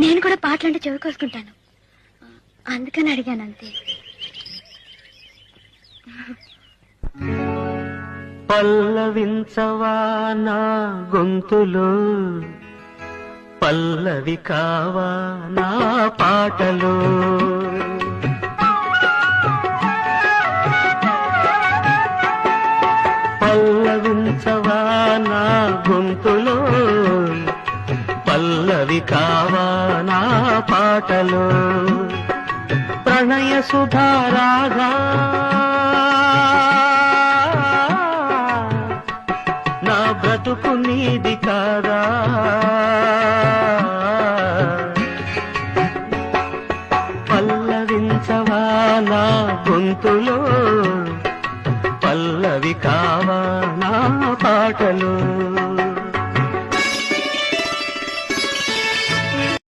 నేను కూడా పాటలంటే చెవి కోసుకుంటాను, అందుకని అడిగాను అంతే. పల్లవించవా నా గొంతులో, పల్లవి కావా నా పాటలో. పల్లవించవా నా గొంతులో, పల్లవి కావా నా పాటలో. ప్రణయ సుధారాగా నా బ్రతుకు నీది కాదా.